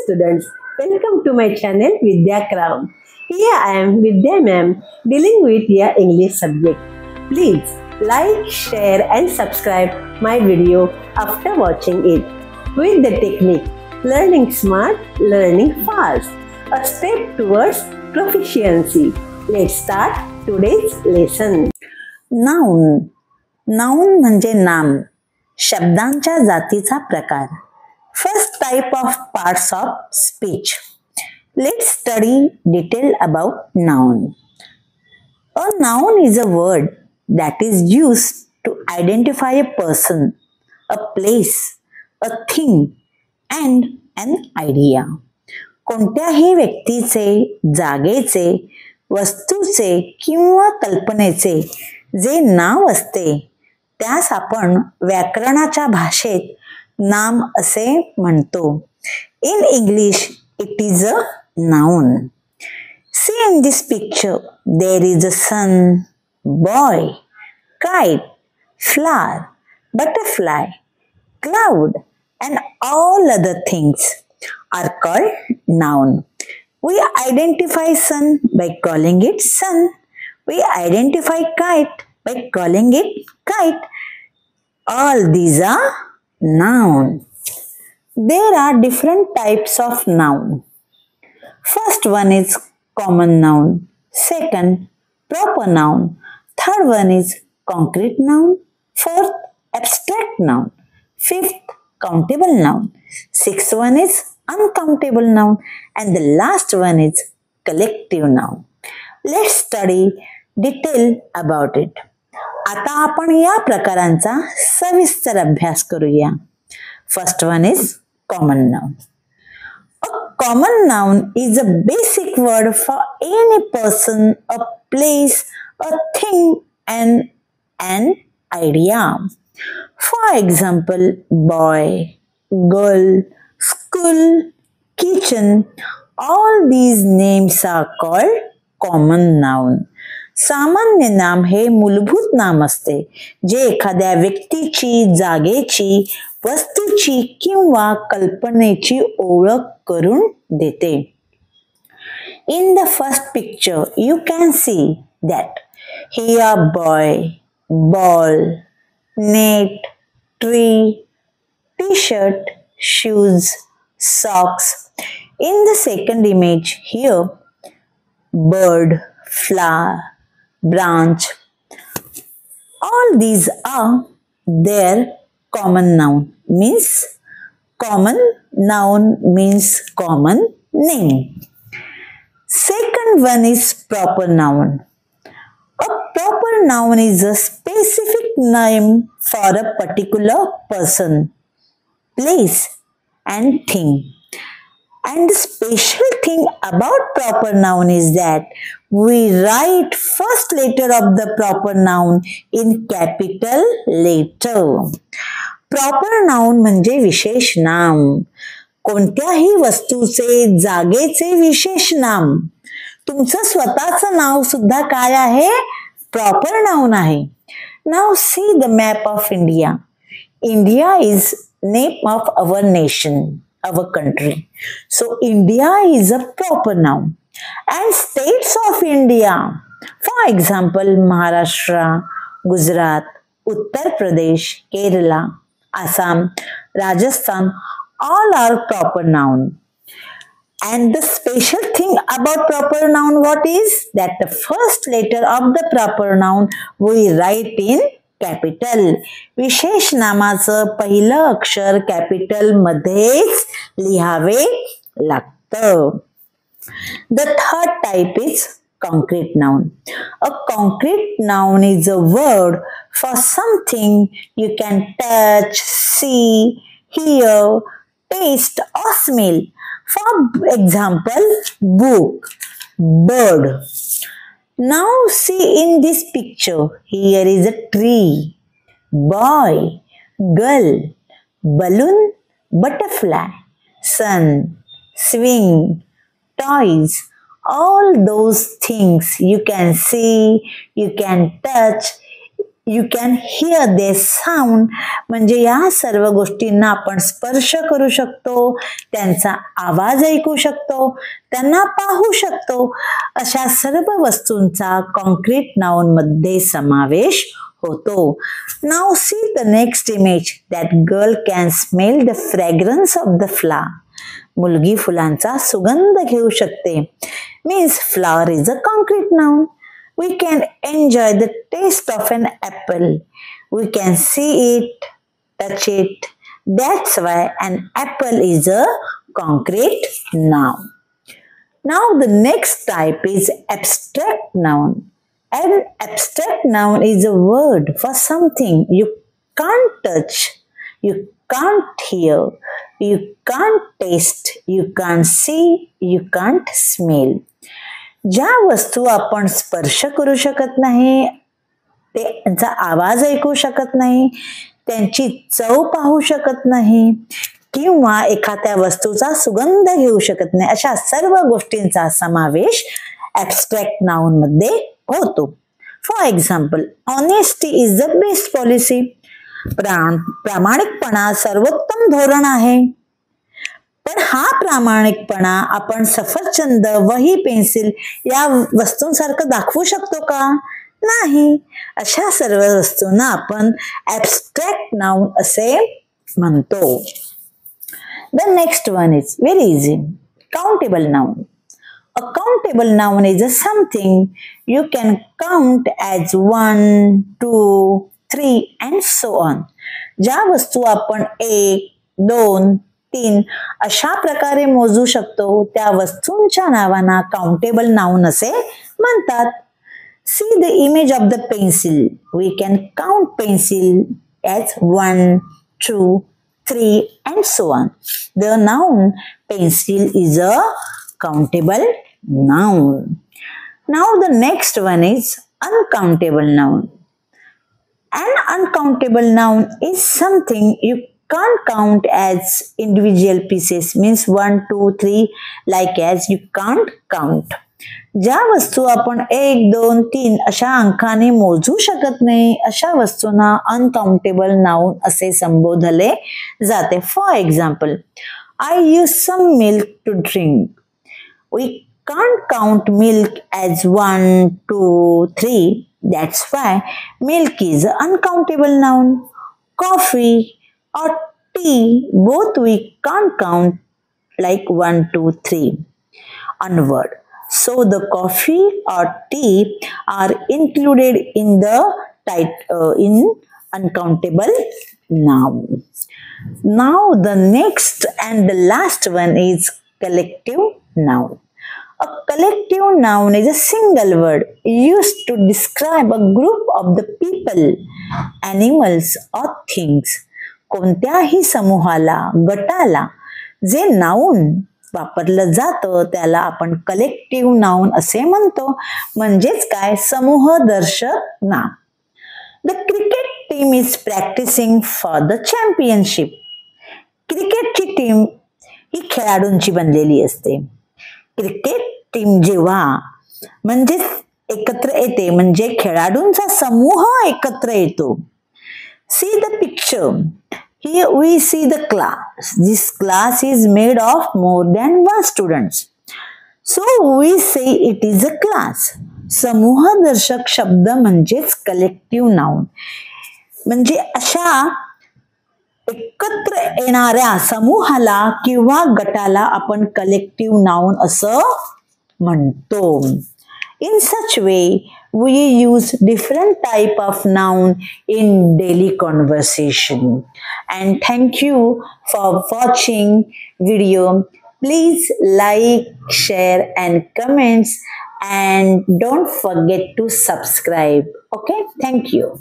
students, welcome to my channel Vidya Craft. Here I am Vidya ma'am dealing with your English subject. Please like, share and subscribe my video after watching it. With the technique Learning Smart, Learning Fast, a step towards proficiency. Let's start today's lesson. Noun. Noun म्हणजे नाम, शब्दांच्या जातीचा प्रकार. First type of parts of speech. Let's study detail about noun. A noun is a word that is used to identify a person, a place, a thing and an idea. कोणत्याही व्यक्तीचे, जागेचे, वस्तूचे किंवा कल्पनेचे जे नाव असते त्यास आपण व्याकरणाच्या भाषेत नाम असे म्हणतो. In English it is a noun. See in this picture there is a sun, boy, kite, flower, butterfly, cloud and all other things are called noun. We identify sun by calling it sun. We identify kite by calling it kite. All these are noun. There are different types of noun. First one is common noun. Second, proper noun. Third one is concrete noun. Fourth, abstract noun. Fifth, countable noun. Sixth one is uncountable noun. And the last one is collective noun. Let's study detail about it. आता आपण या प्रकारांचा सविस्तर अभ्यास करूया. First one is common noun. A common noun is a basic word for any person, a place, a thing and an idea. For example, boy, girl, school, kitchen, all these names are called common noun. सामान्य नाम हे मूलभूत नाम असते जे एखाद्या व्यक्तीची, जागेची, वस्तूची किंवा कल्पनेची ओळख करून देते. In the first picture you can see that here boy, ball, net, tree, t-shirt, shoes, socks. In the second image here bird, flower, branch, all these are their common noun. Common means common name. Second one is proper noun. A proper noun is a specific name for a particular person, place and thing. And the special thing about proper noun is that we write first letter of the proper noun in capital letter. Proper noun म्हणजे विशेष नाम. कोणत्याही वस्तूचे, जागेचे विशेष नाम. तुमचं स्वतःचं नाव सुद्धा काय आहे? प्रॉपर नाउन आहे. Now see the map of India. India is name of our nation, our country. So India is a proper noun. And states of India, for example, Maharashtra, Gujarat, Uttar Pradesh, Kerala, Assam, Rajasthan, all are proper noun. And the special thing about proper noun what is? That the first letter of the proper noun we write in capital. विशेष नामाचं पहिलं अक्षर capital मध्येच लिहावे लागतं. The third type is concrete noun. A concrete noun is a word for something you can touch, see, hear, taste or smell. For example, book, bird. Now see in this picture, here is a tree, boy, girl, balloon, butterfly, sun, swing, toys, all those things you can see, you can touch, You can hear their sound. म्हणजे या सर्व गोष्टींना आपण स्पर्श करू शकतो, त्यांचा आवाज ऐकू शकतो, त्यांना पाहू शकतो. अशा सर्व वस्तूंचा कॉन्क्रीट नाउन मध्ये समावेश होतो. Now see the next image. That girl can smell the fragrance of the flower. मुलगी फुलांचा सुगंध घेऊ शकते. Means flower is a concrete noun. We can enjoy the taste of an apple. We can see it, touch it. That's why an apple is a concrete noun. Now the next type is abstract noun. An abstract noun is a word for something you can't touch, you can't hear, you can't taste, you can't see, you can't smell. ज्या वस्तू आपण स्पर्श करू शकत नाही, त्यांचा आवाज ऐकू शकत नाही, त्यांची चव पाहू शकत नाही किंवा एखाद्या वस्तूचा सुगंध घेऊ शकत नाही, अशा सर्व गोष्टींचा समावेश ॲब्स्ट्रॅक्ट नाउन मध्ये होतो. For example, honesty is the best policy. प्रामाणिकपणा सर्वोत्तम धोरण आहे. पण हा प्रामाणिकपणा आपण सफरचंद, वही, पेन्सिल या वस्तूंसारखं दाखवू शकतो का? नाही. अशा सर्व वस्तूंना आपण ॲब्स्ट्रॅक्ट नाउन असे म्हणतो. The next one is very easy. Countable noun. A countable noun is something you can count as 1, 2, 3 and so on. ज्या वस्तू आपण 1, 2, 3 अशा प्रकारे मोजू शकतो त्या वस्तूंच्या नावांना काउंटेबल नाउन असे म्हणतात. See the image of the pencil. We can count pencil as 1, 2, 3 and so on. The noun pencil is a countable noun. Now the next one is uncountable noun. An uncountable noun is something you can't count as individual pieces. Means 1, 2, 3 like as you can't count. ज्या वस्तू आपण 1, 2, 3 अशा अंकाने मोजू शकत नाही अशा वस्तूंना uncountable noun असे संबोधले जाते. For example, I use some milk to drink. We can't count milk as 1, 2, 3. That's why milk is an uncountable noun. Coffee or tea, both we can't count like 1, 2, 3 onward. So the coffee or tea are included in the in uncountable noun. Now the next and the last one is collective noun. A collective noun is a single word used to describe a group of the people, animals or things. कोणत्याही समूहाला, गटाला जे noun वापरलं जातं त्याला आपण collective noun असे म्हणतो. म्हणजेच काय? समूहदर्शक नाम. The cricket team is practising for the championship. क्रिकेटची टीम ही खेळाडूंची बनलेली असते. क्रिकेट टीम जेव्हा म्हणजे एकत्र येते म्हणजे खेळाडूंचा समूह एकत्र येतो. See the picture. Here we see the class. This class is made of more than one students. So we say it is a class. समूहदर्शक शब्द म्हणजेच कलेक्टिव्ह नाउन. म्हणजे अशा एकत्र येणाऱ्या समूहाला किंवा गटाला आपण कलेक्टिव्ह नाउन असं म्हणतो. In such way, we use different type of noun in daily conversation. And thank you for watching video. Please like, share and comments and don't forget to subscribe. Okay, thank you.